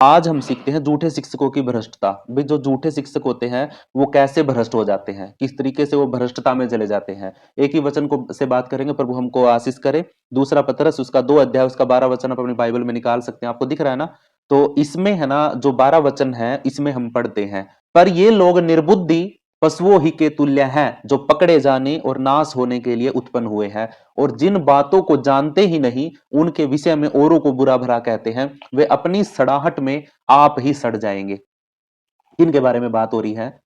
आज हम सीखते हैं झूठे शिक्षकों की भ्रष्टता। भाई जो झूठे शिक्षक होते हैं वो कैसे भ्रष्ट हो जाते हैं, किस तरीके से वो भ्रष्टता में चले जाते हैं। एक ही वचन को से बात करेंगे, प्रभु हमको आशीष करे। दूसरा पतरस उसका 2 अध्याय उसका 12 वचन आप अपनी बाइबल में निकाल सकते हैं, आपको दिख रहा है ना। तो इसमें है ना जो 12 वचन है इसमें हम पढ़ते हैं, पर ये लोग निर्बुद्धि पशुओं ही के तुल्य हैं, जो पकड़े जाने और नाश होने के लिए उत्पन्न हुए हैं, और जिन बातों को जानते ही नहीं उनके विषय में औरों को बुरा भला कहते हैं, वे अपनी सड़ाहट में आप ही सड़ जाएंगे। किन के बारे में बात हो रही है?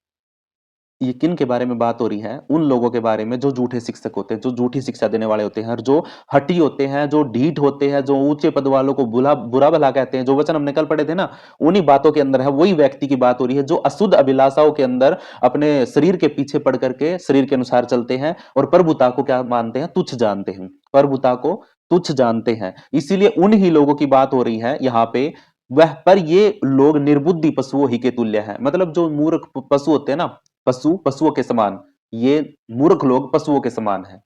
ये किन के बारे में बात हो रही है? उन लोगों के बारे में जो झूठे शिक्षक होते हैं, जो झूठी शिक्षा देने वाले होते हैं, और जो हठी होते हैं, जो ढीठ होते हैं, जो ऊंचे पद वालों को बुला बुरा भला कहते हैं। जो वचन हमने कल पढ़े थे ना, उन्हीं बातों के अंदर है, वही व्यक्ति की बात हो रही है जो अशुद्ध अभिलाषाओं के अंदर अपने शरीर के पीछे पड़ करके शरीर के अनुसार चलते हैं, और प्रभुता को क्या मानते हैं? तुच्छ जानते हैं। प्रभुता को तुच्छ जानते हैं, इसीलिए उन ही लोगों की बात हो रही है यहाँ पे। वह पर ये लोग निर्बुद्धि पशुओं ही के तुल्य है, मतलब जो मूर्ख पशु होते हैं ना, पशुओं के समान, ये मूर्ख लोग पशुओं के समान हैं,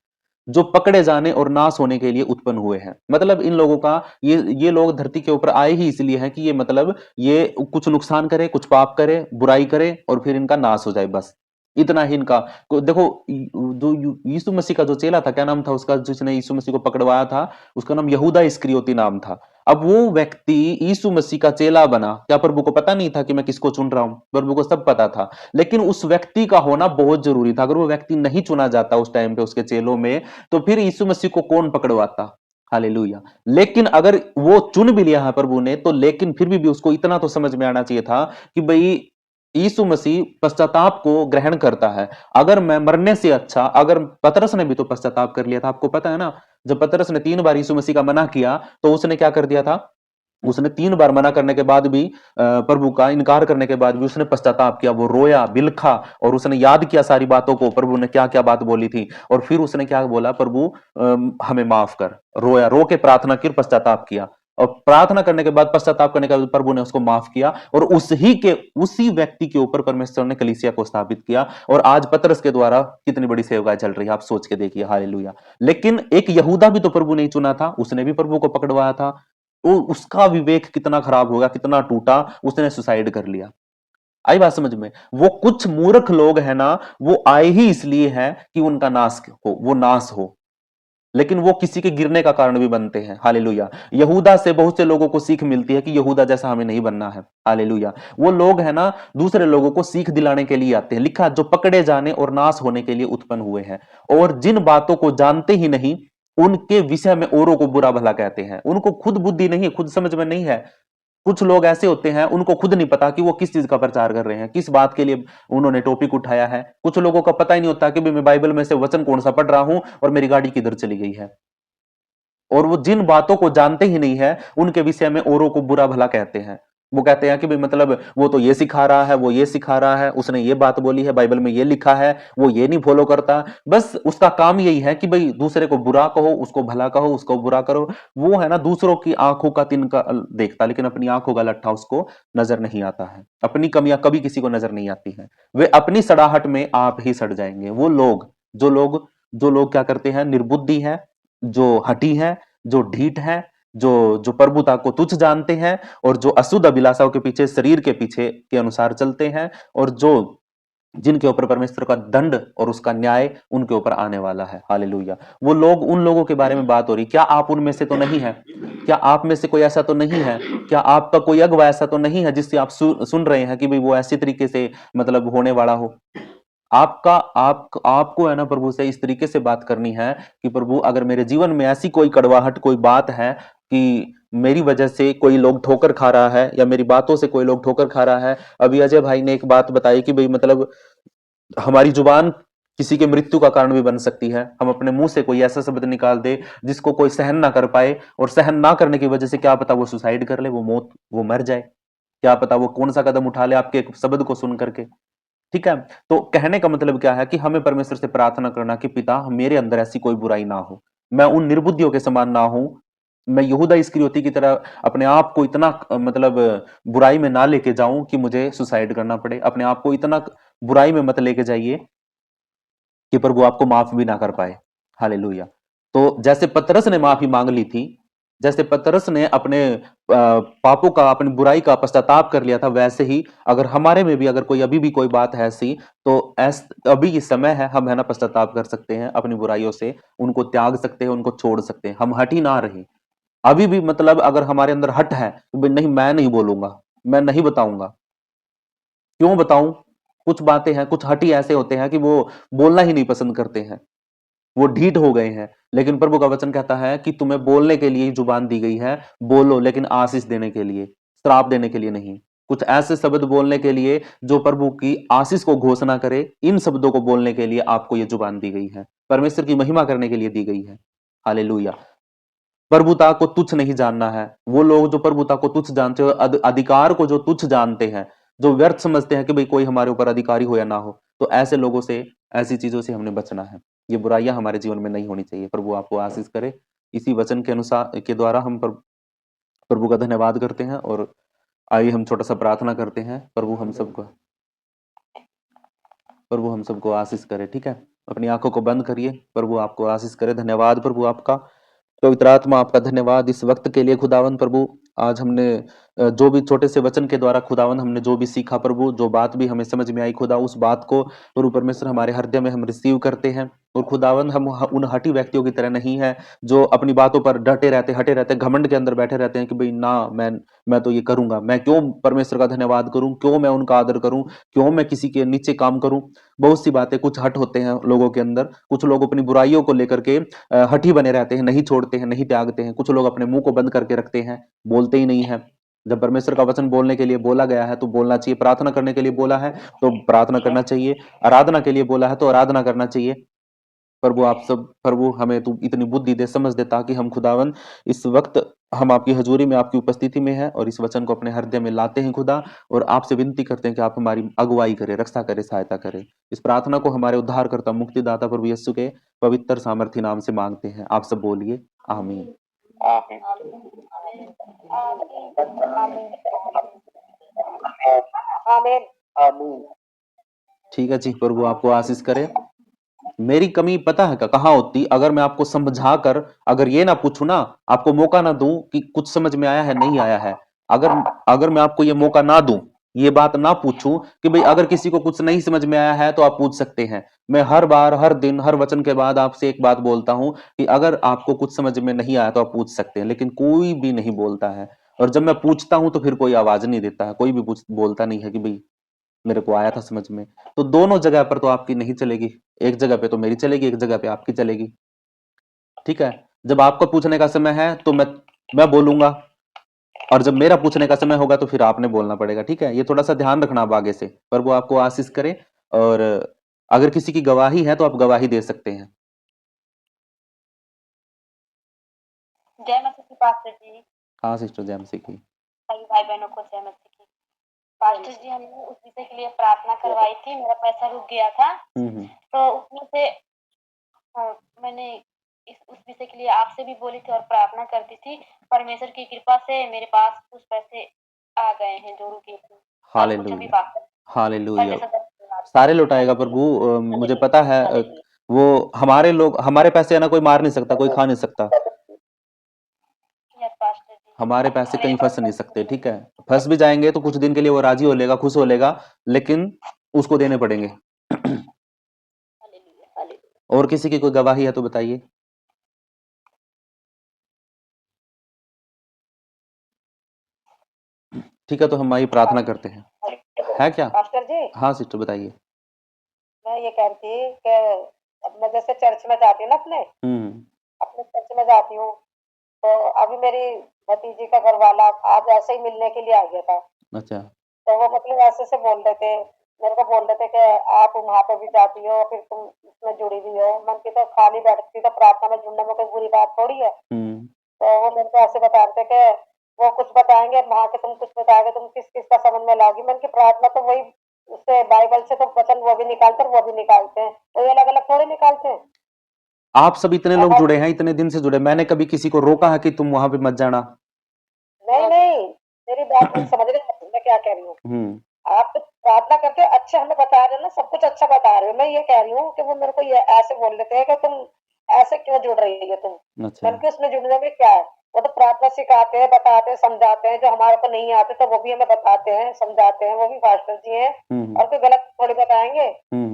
जो पकड़े जाने और नाश होने के लिए उत्पन्न हुए हैं। मतलब इन लोगों का ये लोग धरती के ऊपर आए ही इसलिए हैं कि ये मतलब ये कुछ नुकसान करे, कुछ पाप करे, बुराई करे, और फिर इनका नाश हो जाए, बस इतना ही इनका। देखो जो यीशु मसीह का जो चेला था, क्या नाम था उसका, जिसने यीशु मसीह को पकड़वाया था? उसका नाम यहूदा इस्करियोती नाम था। अब वो व्यक्ति यीशु मसीह का चेला बना, क्या प्रभु को पता नहीं था कि मैं किसको चुन रहा हूं? प्रभु को सब पता था, लेकिन उस व्यक्ति का होना बहुत जरूरी था। अगर वो व्यक्ति नहीं चुना जाता उस टाइम पे उसके चेलों में, तो फिर यीशु मसीह को कौन पकड़वाता? हालेलुया। लेकिन अगर वो चुन भी लिया है प्रभु ने, तो लेकिन फिर भी उसको इतना तो समझ में आना चाहिए था कि भाई यीशु मसीह पश्चाताप को ग्रहण करता है। अगर मैं मरने से अच्छा, अगर पतरस ने भी तो पश्चाताप कर लिया था, आपको पता है ना। जब पतरस ने 3 बार यीशु मसीह का मना किया, तो उसने क्या कर दिया था? उसने 3 बार मना करने के बाद भी, प्रभु का इनकार करने के बाद भी उसने पश्चाताप किया, वो रोया, बिलखा, और उसने याद किया सारी बातों को, प्रभु ने क्या-क्या बात बोली थी, और फिर उसने क्या बोला? प्रभु हमें माफ कर। रोया, रो के प्रार्थना की, पश्चाताप किया, और प्रार्थना करने के बाद, पश्चाताप करने के बाद प्रभु ने उसको माफ किया, और उसी व्यक्ति के ऊपर परमेश्वर ने कलीसिया को स्थापित किया। और आज पतरस के द्वारा कितनी बड़ी सेवकाएं चल रही है, आप सोच के देखिए। हालेलुया। लेकिन एक यहूदा भी तो प्रभु ने चुना था, उसने भी प्रभु को पकड़वाया था। उसका विवेक कितना खराब होगा, कितना टूटा, उसने सुसाइड कर लिया। आई बात समझ में? वो कुछ मूर्ख लोग हैं ना, वो आए ही इसलिए हैं कि उनका नाश हो, वो नाश हो, लेकिन वो किसी के गिरने का कारण भी बनते हैं। हालेलुया। यहूदा से बहुत से लोगों को सीख मिलती है कि यहूदा जैसा हमें नहीं बनना है। हालेलुया। वो लोग है ना, दूसरे लोगों को सीख दिलाने के लिए आते हैं। लिखा, जो पकड़े जाने और नाश होने के लिए उत्पन्न हुए हैं, और जिन बातों को जानते ही नहीं उनके विषय में औरों को बुरा भला कहते हैं। उनको खुद बुद्धि नहीं है, खुद समझ में नहीं है। कुछ लोग ऐसे होते हैं, उनको खुद नहीं पता कि वो किस चीज का प्रचार कर रहे हैं, किस बात के लिए उन्होंने टॉपिक उठाया है। कुछ लोगों का पता ही नहीं होता कि भाई मैं बाइबल में से वचन कौन सा पढ़ रहा हूं और मेरी गाड़ी किधर चली गई है। और वो जिन बातों को जानते ही नहीं है उनके विषय में औरों को बुरा भला कहते हैं। वो कहते हैं कि भाई मतलब वो तो ये सिखा रहा है, वो ये सिखा रहा है, उसने ये बात बोली है, बाइबल में ये लिखा है, वो ये नहीं फॉलो करता। बस उसका काम यही है कि भाई दूसरे को बुरा कहो, उसको भला कहो, उसको बुरा करो। वो है ना दूसरों की आंखों का तिनका देखता, लेकिन अपनी आंखों का लट्ठा उसको नजर नहीं आता है। अपनी कमियां कभी किसी को नजर नहीं आती है। वे अपनी सड़ाहट में आप ही सड़ जाएंगे। वो लोग जो लोग क्या करते हैं? निर्बुद्धि है, जो हठी है, जो ढीठ है, जो जो प्रभुता को तुच्छ जानते हैं, और जो अशुद्ध अभिलाषाओं के पीछे, शरीर के पीछे के अनुसार चलते हैं, और जो जिनके ऊपर परमेश्वर का दंड और उसका न्याय उनके ऊपर आने वाला है। हालेलुया। वो लोग, उन लोगों के बारे में बात हो रही। क्या आप उनमें से तो नहीं है? क्या आप में से कोई ऐसा तो नहीं है? क्या आपका कोई अगवा ऐसा तो नहीं है जिससे आप सुन रहे हैं कि भाई वो ऐसी तरीके से मतलब होने वाला हो? आपको है ना प्रभु से इस तरीके से बात करनी है कि प्रभु अगर मेरे जीवन में ऐसी कोई कड़वाहट, कोई बात है कि मेरी वजह से कोई लोग ठोकर खा रहा है, या मेरी बातों से कोई लोग ठोकर खा रहा है। अभी अजय भाई ने एक बात बताई कि भाई मतलब हमारी जुबान किसी के मृत्यु का कारण भी बन सकती है। हम अपने मुंह से कोई ऐसा शब्द निकाल दे जिसको कोई सहन ना कर पाए, और सहन ना करने की वजह से क्या पता वो सुसाइड कर ले, वो मर जाए। क्या पता वो कौन सा कदम उठा ले आपके एक शब्द को सुन करके। ठीक है। तो कहने का मतलब क्या है कि हमें परमेश्वर से प्रार्थना करना कि पिता मेरे अंदर ऐसी कोई बुराई ना हो, मैं उन निर्बुद्धियों के समान ना हूं, मैं यहूदा इस्करियोती की तरह अपने आप को इतना मतलब बुराई में ना लेके जाऊं कि मुझे सुसाइड करना पड़े। अपने आप को इतना बुराई में मत लेके जाइए कि प्रभु आपको माफ भी ना कर पाए। हालेलुया। तो जैसे पतरस ने माफी मांग ली थी, जैसे पतरस ने अपने पापों का, अपनी बुराई का पश्चाताप कर लिया था, वैसे ही अगर हमारे में भी अगर कोई अभी भी कोई बात है ऐसी, तो अभी ये समय है, हम है ना पश्चाताप कर सकते हैं अपनी बुराइयों से, उनको त्याग सकते हैं, उनको छोड़ सकते हैं, हम हट ही ना रहे। अभी भी मतलब अगर हमारे अंदर हट है तो भाई नहीं, मैं नहीं बोलूंगा, मैं नहीं बताऊंगा। क्यों बताऊं? कुछ बातें हैं, कुछ हट ही ऐसे होते हैं कि वो बोलना ही नहीं पसंद करते हैं, वो ढीठ हो गए हैं। लेकिन प्रभु का वचन कहता है कि तुम्हें बोलने के लिए जुबान दी गई है, बोलो, लेकिन आशीष देने के लिए, श्राप देने के लिए नहीं। कुछ ऐसे शब्द बोलने के लिए जो प्रभु की आशीष को घोषणा करे, इन शब्दों को बोलने के लिए आपको ये जुबान दी गई है, परमेश्वर की महिमा करने के लिए दी गई है। हालेलुया। प्रभुता को तुच्छ नहीं जानना है। वो लोग जो प्रभुता को तुच्छ जानते हो, अधिकार को जो तुच्छ जानते हैं, जो व्यर्थ समझते हैं कि भाई कोई हमारे ऊपर अधिकारी हो या ना हो, तो ऐसे लोगों से, ऐसी चीजों से हमने बचना है। ये बुराइयां हमारे जीवन में नहीं होनी चाहिए। प्रभु आपको आशीष करे। इसी वचन के अनुसार के द्वारा हम प्रभु का धन्यवाद करते हैं, और आइए हम छोटा सा प्रार्थना करते हैं। प्रभु हम सबको आशीष करे। ठीक है, अपनी आंखों को बंद करिए। प्रभु आपको आशीष करे। धन्यवाद प्रभु आपका, पवित्र आत्मा आपका धन्यवाद इस वक्त के लिए खुदावन प्रभु। आज हमने जो भी छोटे से वचन के द्वारा खुदावन हमने जो भी सीखा प्रभु, जो बात भी हमें समझ में आई खुदा, उस बात को प्रभु परमेश्वर हमारे हृदय में हम रिसीव करते हैं। और खुदावन हम उन हठी व्यक्तियों की तरह नहीं है जो अपनी बातों पर डटे रहते, हटे रहते, घमंड के अंदर बैठे रहते हैं कि भाई ना, मैं तो ये करूंगा, मैं क्यों परमेश्वर का धन्यवाद करूं, क्यों मैं उनका आदर करूं, क्यों मैं किसी के नीचे काम करूं। बहुत सी बातें, कुछ हट होते हैं लोगों के अंदर। कुछ लोग अपनी बुराइयों को लेकर के हठी बने रहते हैं, नहीं छोड़ते हैं, नहीं त्यागते हैं। कुछ लोग अपने मुंह को बंद करके रखते हैं, बोलते ही नहीं है। जब परमेश्वर का वचन बोलने के लिए बोला गया है तो बोलना चाहिए, प्रार्थना करने के लिए बोला है तो प्रार्थना करना चाहिए, आराधना के लिए बोला है तो आराधना करना चाहिए। प्रभु आप सब, प्रभु हमें तू इतनी बुद्धि दे, समझ दे, ताकि हम खुदावन इस वक्त हम आपकी हजूरी में, आपकी उपस्थिति में है, और इस वचन को अपने हृदय में लाते हैं खुदा। और आपसे विनती करते हैं कि आप हमारी अगुवाई करें, रक्षा करें, सहायता करें। इस प्रार्थना को हमारे उद्धारकर्ता मुक्तिदाता प्रभु यीशु के पवित्र सामर्थी नाम से मांगते हैं। आप सब बोलिए आमीन। ठीक है जी, प्रभु आपको आशीष करे। मेरी कमी पता है कहाँ होती? अगर मैं आपको समझा कर, अगर ये ना पूछूं ना, आपको मौका ना दूं कि कुछ समझ में आया है नहीं आया है, अगर अगर मैं आपको ये मौका ना दूं, ये बात ना पूछूं कि भाई अगर किसी को कुछ नहीं समझ में आया है तो आप पूछ सकते हैं। मैं हर बार, हर दिन, हर वचन के बाद आपसे एक बात बोलता हूं कि अगर आपको कुछ समझ में नहीं आया तो आप पूछ सकते हैं, लेकिन कोई भी नहीं बोलता है। और जब मैं पूछता हूं तो फिर कोई आवाज नहीं देता है, कोई भी बोलता नहीं है कि भाई मेरे को आया था समझ में। तो दोनों जगह पर तो आपकी नहीं चलेगी, एक जगह पे तो मेरी चलेगी, एक जगह पे आपकी चलेगी। ठीक है, जब आपको पूछने का समय है तो मैं बोलूंगा, और जब मेरा पूछने का समय होगा तो फिर आपने बोलना पड़ेगा। ठीक है, ये थोड़ा सा ध्यान रखना आप आगे से। पर वो आपको आशीष करे। और अगर किसी की गवाही है तो आप गवाही दे सकते हैं। जय मसीह की पास्टर जी। हाँ सिस्टर, जय मसीह की। सभी भाई बहनों को जय मसीह की। पास्टर जी, हमने उस विषय के लिए प्रार्थना करवाई थी, मेरा पैसा रुक गया था, तो उसमें से मैंने उस विषय के लिए आपसे भी बोली थी और प्रार्थना करती थी। परमेश्वर की कृपा से मेरे पास कुछ पैसे आ गए हैं जो रुके थे। Hallelujah, hallelujah. सारे लौटाएगा प्रभु। मुझे पता है, वो हमारे लोग, हमारे पैसे है ना, कोई मार नहीं सकता, कोई खा नहीं सकता। हमारे पैसे कहीं फंस नहीं सकते। ठीक है, फंस भी जाएंगे तो कुछ दिन के लिए वो राजी हो लेगा, खुश हो लेगा, लेकिन उसको देने पड़ेंगे। और किसी की कोई गवाही है तो बताइए। ठीक है, तो हम आइए प्रार्थना करते हैं। है क्या पास्टर जी? हाँ सिस्टर बताइए। मैं ये कह रही थी कि अब मैं जैसे चर्च में जाती हूँ ना, अपने चर्च में जाती हूँ, तो अभी मेरी भतीजी का घर वाला आज ऐसे ही मिलने के लिए आ गया था। अच्छा। तो वो मतलब ऐसे से बोल रहे थे, मेरे को बोल रहे थे कि आप वहाँ पे भी जाती हो, फिर तुम इसमें जुड़ी भी हो। मन की तो खाली बैठती तो प्रार्थना में जुड़ने में कोई बुरी बात थोड़ी है। तो वो मेरे को ऐसे बता रहे थे कि वो कुछ बताएंगे वहाँ के, तुम कुछ बताओगे, तुम किस किस का समझ में लाओगी। मन की प्रार्थना तो वही, उससे बाइबल से तो वचन वो भी निकालते और वो भी निकालते हैं, तो ये अलग अलग थोड़े निकालते हैं। आप सब इतने लोग जुड़े हैं, इतने दिन से जुड़े, मैंने कभी किसी को रोका है कि तुम वहां पे मत जाना? नहीं नहीं, मेरी बात नहीं समझ रहे मैं क्या कह रही हूँ। आप तो प्रार्थना करके अच्छे हमें बता रहे हो ना, सब कुछ अच्छा बता रहे हो। मैं ये कह रही हूँ कि वो मेरे को ये ऐसे बोल लेते हैं कि तुम ऐसे क्यों जुड़ रही है तुम। अच्छा। उसमें जुड़ने में क्या है, वो तो प्रार्थना सिखाते हैं, बताते हैं, समझाते हैं, जो हमारे को नहीं आते तो वो भी हमें बताते हैं, समझाते हैं, वो भी पास्टर जी हैं। और कोई गलत थोड़ी बताएंगे।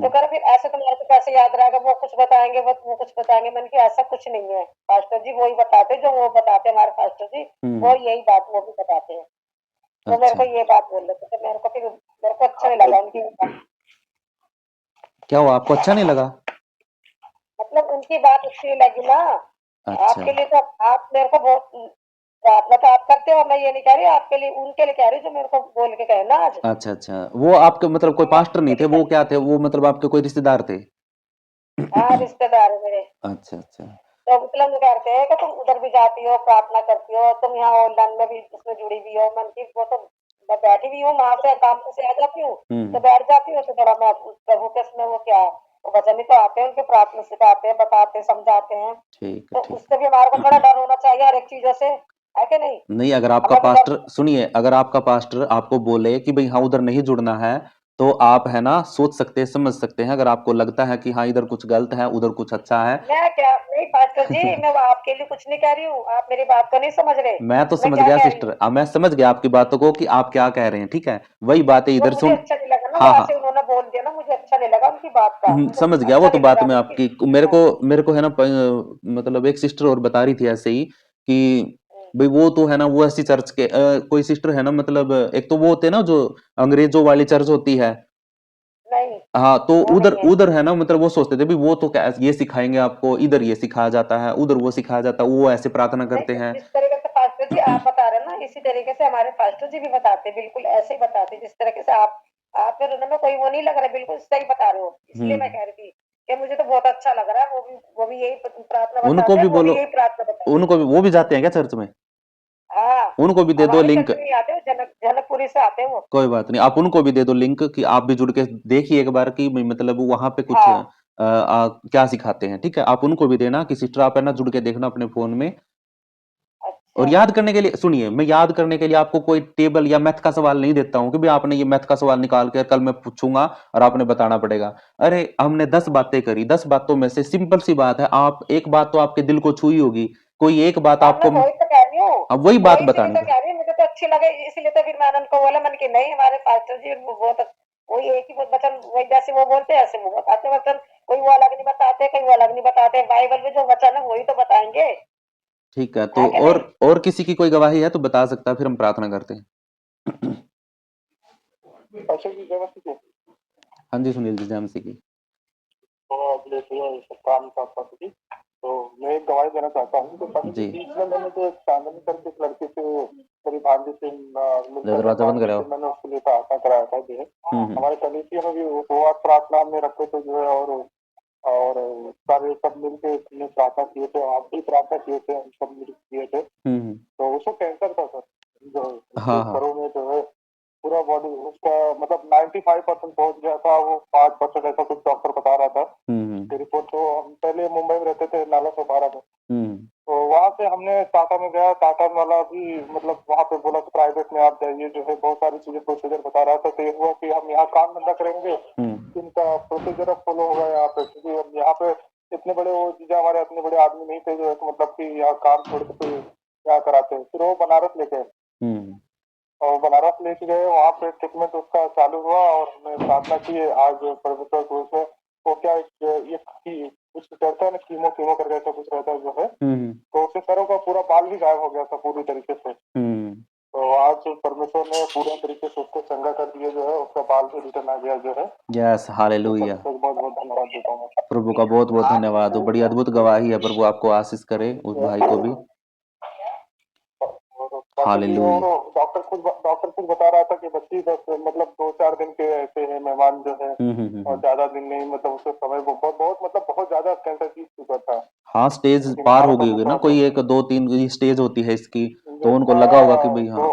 तो कर फिर ऐसे तुम्हारे को कैसे याद रहेगा, वो कुछ बताएंगे, वो कुछ बताएंगे। मैंने कि ऐसा कुछ नहीं है, पास्टर जी वही बताते जो वो बताते हैं, हमारे पास्टर जी वो यही बात वो भी बताते हैं। तो मेरे को अच्छा, ये बात बोल रहे थे, तो मेरे को अच्छा नहीं लगा उनकी बात। क्या हुआ, आपको अच्छा नहीं लगा? मतलब उनकी बात अच्छी नहीं लगी ना। अच्छा, आपके लिए तो आप मेरे को बहुत प्रार्थना तो आप करते हो, मैं ये नहीं कह रही, आपके लिए उनके लिए कह रही हूँ जो मेरे को बोल के गए ना आज। अच्छा, अच्छा। वो आपके मतलब कोई हाँ, पास्टर उनके नहीं थे, लिए वो कर। क्या थे? वो मतलब आपके कोई रिश्तेदार थे? हाँ, रिश्तेदार है मेरे। अच्छा, अच्छा। तो मतलब वो कहते हैं कि तुम उधर भी जाती हो, प्रार्थना करती हो, तुम यहाँ ऑनलाइन में भी उसमें जुड़ी हुई हो। मन की वो तो मैं बैठी हुई हूँ, वहां से काम से आ जाती हूँ, तो हुँ, बैठ जाती हूँ, तो थोड़ा मैं प्रभु के इसमें वो क्या है, वो वचन ही तो आते हैं, उनके प्रार्थना सिखाते हैं, बताते हैं, समझाते हैं। ठीक है, तो ठीक उससे भी हमारे को थोड़ा डर होना चाहिए हर एक चीजों से, है कि नहीं? नहीं, अगर आपका हमें भी डर। पास्टर सुनिए, अगर आपका पास्टर आपको बोले कि भई हाँ, उधर नहीं जुड़ना है, तो आप है ना सोच सकते हैं, समझ सकते हैं। अगर आपको लगता है कि हाँ, इधर कुछ गलत है, उधर कुछ अच्छा है। मैं क्या नहीं पास्टर जी, मैं वो आपके लिए कुछ नहीं कह रही हूँ, आप मेरी बात को नहीं समझ रहे। मैं तो मैं समझ क्या गया कह रही हूँ, सिस्टर, अब मैं समझ गया आपकी बातों को कि आप क्या कह रहे हैं, ठीक है? वही बातें वो इधर मुझे सुन। अच्छा नहीं लगा ना, वो हाँ, हाँ। ऐसे उन्होंने बोल दिया ना, मुझे अच्छा नहीं लगा उनकी बात का, मुझे समझ गया, वो अच्छा तो नहीं बात लगा मैं उनकी। आपकी मेरे हाँ, को मेरे को है ना मतलब एक सिस्टर और बता रही थी ऐसे ही कि हम्म, भाई वो तो है ना, वो ऐसी चर्च के कोई सिस्टर है ना, मतलब एक तो वो होते हैं ना जो अंग्रेजों वाली चर्च होती है। नहीं हाँ, तो वो उधर नहीं है। उधर है ना, मतलब वो सोचते थे भी वो तो क्या ये सिखाएंगे आपको, इधर ये सिखाया जाता है, उधर वो सिखाया जाता है, वो ऐसे प्रार्थना नहीं, करते हैं। जिस तरीके से पास्टर जी आप बता रहे हैं ना, इसी तरीके से हमारे पास्टर जी भी बताते हैं, बिल्कुल ऐसे ही बताते हैं, जिस तरीके से आप फिर उन्होंने कोई वो नहीं लग रहा, बिल्कुल सही बता रहे हो, इसलिए मैं हम्म। कह रही थी कि मुझे तो बहुत अच्छा लग रहा है। वो भी यही प्रार्थना उनको बताते हैं, भी वो भी बोलो, यही प्रार्थना बताते हैं। उनको भी, वो भी जाते हैं क्या चर्च में? हाँ, उनको भी दे दो हमारे लिंक। चर्च में ही आते हो, जनकपुरी से आते हैं वो। कोई बात नहीं, आप उनको भी दे दो लिंक कि आप भी जुड़ के देखिए एक बार कि मतलब वहां पे कुछ हाँ, क्या सिखाते हैं, ठीक है? आप उनको भी देना कि सिस्टर आप है ना जुड़ के देखना अपने फोन में। और अच्छा। याद करने के लिए सुनिए, मैं याद करने के लिए आपको कोई टेबल या मैथ का सवाल नहीं देता हूँ कि भाई आपने ये मैथ का सवाल निकाल के कल मैं पूछूंगा और आपने बताना पड़ेगा। अरे हमने 10 बातें करी, 10 बातों में से सिंपल सी बात है, आप एक बात तो आपके दिल को छुई होगी, कोई एक बात हाँ, मैं आपको, वही तो कह रही हूँ, अब वही बात वही इसीलिए बतानी तो थी। कह रही हूँ, मुझे तो अच्छी लगे, इसीलिए तो फिर मैंने उनको बोला, मैंने कि नहीं, हमारे पास्टर जी वो बहुत वही एक ही वचन, वही जैसे वो बोलते हैं ऐसे वो बताते वचन। कोई वो अलग नहीं बताते, कोई वो अलग नहीं बताते, बाइबल में जो वचन है वही तो बताएंगे, ठीक है, तो है कि नहीं? और किसी की कोई गवाही है तो बता सकता है, फिर हम प्रार्थना करते हैं। अच्छा जी, व्यवस्थित है। हाँ जी, सुनील जी, जय मसीह की। तो अगले तो काम का पास जी। तो मैं एक गवाही देना चाहता हूँ, तो पास जी जी, बीच में मैंने जो चांदनी करके एक लड़के से मेरी भांजी से मिलकर दरवाजा बंद भांजी कराओ। से मैंने उसके लिए प्रार्थना कराया था जो है। हम्म। हमारे कलीसिया में भी वो आज प्रार्थना हमने रखे थे जो है, और सारे सब मिलके हमने प्रार्थना किए थे, आप भी प्रार्थना किए थे, हम सब मिल किए थे। हम्म। तो उसको कैंसर था सर, जो उसके हाँ, हाँ। सरों में जो है पूरा बॉडी उसका मतलब 95% पहुंच गया था, वो 5% ऐसा कुछ डॉक्टर बता रहा था। हम्म। की रिपोर्ट तो हम पहले मुंबई में रहते थे, नाला चौपारा में। हम्म। तो वहाँ से हमने टाटा में गया, टाटा वाला भी मतलब वहाँ पे बोला कि प्राइवेट में आप जाइए, जो है बहुत सारी चीजें प्रोसीजर बता रहा था। तो ये हुआ कि हम यहाँ काम धंधा करेंगे, हम्म। इनका प्रोसीजर अब फॉलो होगा यहाँ पे, क्योंकि हम यहाँ पे इतने बड़े वो चीजें हमारे इतने बड़े आदमी नहीं थे जो है कि मतलब कि यहाँ काम छोड़ के तो क्या कराते हैं। फिर वो बनारस लेके गए, हम्म। और बनारस लेके गए, वहाँ पे ट्रीटमेंट उसका चालू हुआ, और हमने प्रार्थना की आज परमेश्वर को उसमें वो क्या ये कुछ कहता है ना, कीमो कीमो करके ऐसा कुछ रहता है जो है। हम्म। तो उसके सरों का पूरा बाल भी गायब हो गया था पूरी तरीके से। हम्म। तो आज परमेश्वर ने पूरे तरीके से उसको चंगा कर दिया जो है, उसका बाल भी रिटर्न आ गया जो है। यस, तो हालेलुया। परमेश्वर को बहुत बहुत धन्यवाद देता हूँ। प्रभु का बहुत बहुत धन्यवाद, वो बड़ी अद्भुत गवाही है, प्रभु आपको आशीष करे, उस भाई को भी। और बाकी जी, और हालेलुया। डॉक्टर खुद बता रहा था कि बच्ची बस मतलब 2-4 दिन के ऐसे है मेहमान जो है, और हम्म। ज्यादा दिन नहीं, मतलब उसके समय वो बहुत बहुत मतलब बहुत ज्यादा कैंसर की चुका था। हाँ, स्टेज लेकिन पार हमारा हो गई होगी ना, परमेश्वर कोई जो एक दो तीन स्टेज होती है इसकी, जो तो उनको लगा होगा कि भाई हाँ।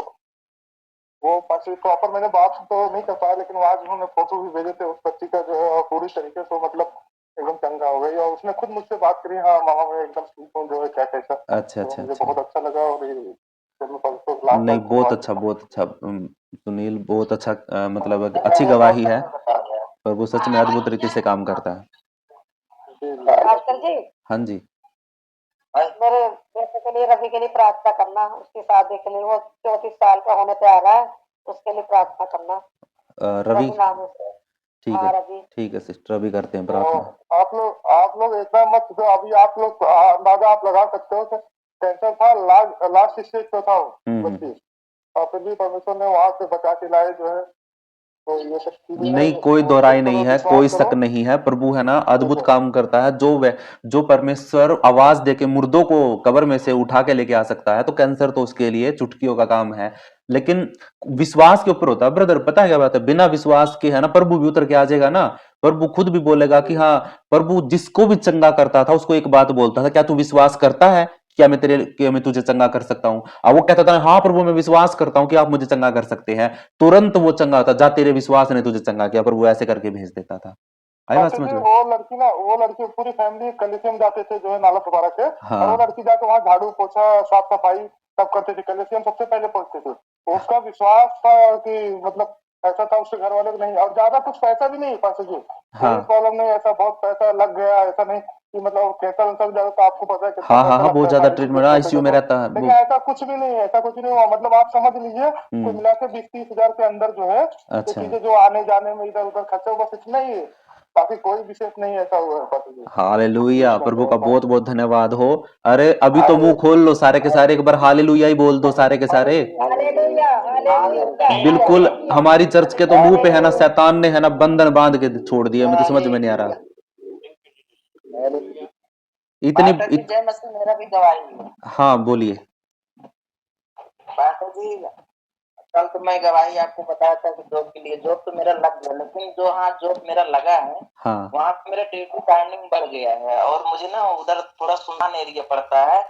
वो बच्चे प्रॉपर मैंने बात तो नहीं कर पाया, लेकिन आज उन्होंने फोटो भी भेजे थे उस बच्ची का जो है, और पूरी तरीके से मतलब एकदम चंगा हो गई, और उसने खुद मुझसे बात करी, हाँ मामा मैं एकदम ठीक हूँ जो है, क्या कैसा। अच्छा, तो अच्छा, मुझे अच्छा। बहुत अच्छा लगा, और ये फिर मैं परमेश्वर को लाख नहीं, लाख बहुत धन्यवाद अच्छा, देता बहुत अच्छा। सुनील, बहुत अच्छा, मतलब एक अच्छी गवाही है, पर वो सच में अद्भुत रीति से काम करता है। हूँ। आजकल जी हाँ जी। मेरे बेटे के लिए, रवि के लिए प्रार्थना करना, उसकी शादी के लिए। वो 34 साल का होने पे आ रहा है, उसके लिए प्रार्थना करना। रवि, रवि नाम है उसका। ठीक है, हाँ रवि। ठीक है सिस्टर, अभी करते हैं तो प्रार्थना। आप लोग इतना मत जो अभी आप लोग अंदाजा आप लगा सकते हो कि कैंसर था, लास्ट स्टेज पे था वो बच्ची, और फिर भी परमेश्वर ने वहां से बचा के लाए जो है। तो ये सब चीजें हैं, नहीं, कोई वो दोहराई तुम नहीं करो, है, विश्वास कोई शक करो। नहीं है। प्रभु है ना अद्भुत देखो काम करता है। जो परमेश्वर आवाज देके मुर्दों को कब्र में से उठा के लेके आ सकता है, तो कैंसर तो उसके लिए चुटकियों का काम है। लेकिन विश्वास के ऊपर होता है ब्रदर। पता है क्या बात है, बिना विश्वास के है ना प्रभु भी उतर के आ जाएगा ना। प्रभु खुद भी बोलेगा कि हाँ, प्रभु जिसको भी चंगा करता था उसको एक बात बोलता था, क्या तू विश्वास करता है क्या मैं तुझे चंगा कर सकता हूँ? अब वो कहता था हाँ प्रभु मैं विश्वास करता हूँ कि आप मुझे चंगा कर सकते हैं। तुरंत वो चंगा होता, जा तेरे विश्वास ने तुझे चंगा किया, पर वो ऐसे करके भेज देता था। आई बात पास्टर समझ जी, में? वो लड़की पूरी फैमिली कलिसियम जाते थे जो है नाला सुपारा के, और वो हाँ, लड़की जाके वहाँ झाड़ू पोछा साफ सफाई सब करते थे, कलिसियम सबसे पहले पहुंचते थे। तो उसका विश्वास था कि मतलब ऐसा था उसके घर वाले को नहीं, और ज्यादा कुछ पैसा भी नहीं पास्टर जी, कोई हाँ, प्रॉब्लम नहीं, ऐसा बहुत पैसा लग गया ऐसा नहीं कि मतलब कैंसर वैंसर ज्यादा, तो आपको पता है कितना हाँ, हाँ, पैसा हाँ, बहुत लगता है ज्यादा सारी चीजें ट्रीटमेंट ठीक होते आईसीयू में तो। रहता है वो। लेकिन ऐसा कुछ भी नहीं है, ऐसा कुछ नहीं हुआ, मतलब आप समझ लीजिए कुल हम्म। मिला के 20-30 हजार के अंदर जो है ये अच्छा, चीजें जो आने जाने में इधर उधर खर्चा, बस इतना ही है, बाकी कोई विशेष नहीं ऐसा हुआ है पास्टर जी। हालेलुया, प्रभु का बहुत बहुत धन्यवाद हो। अरे अभी तो मुंह हालेलुया खोल लो सारे के सारे, एक बार हालेलुया ही बोल दो सारे के सारे। हालेलुया हालेलुया बिल्कुल। हमारी चर्च के तो मुंह पे है ना हालेलुया। शैतान ने है ना बंधन बांध के छोड़ दिए, मुझे समझ में नहीं आ रहा। इतनी पास्टर जी जय मसीह, मेरा भी गवाही है। हाँ बोलिए। पास्टर जी कल तो मैं गवाही आपको बताया था कि जॉब के लिए, जॉब तो मेरा लग गया, लेकिन जो हाँ जॉब मेरा लगा है हाँ, वहाँ पे मेरा ड्यूटी टाइमिंग बढ़ गया है, और मुझे ना उधर थोड़ा सुनसान एरिया पड़ता है।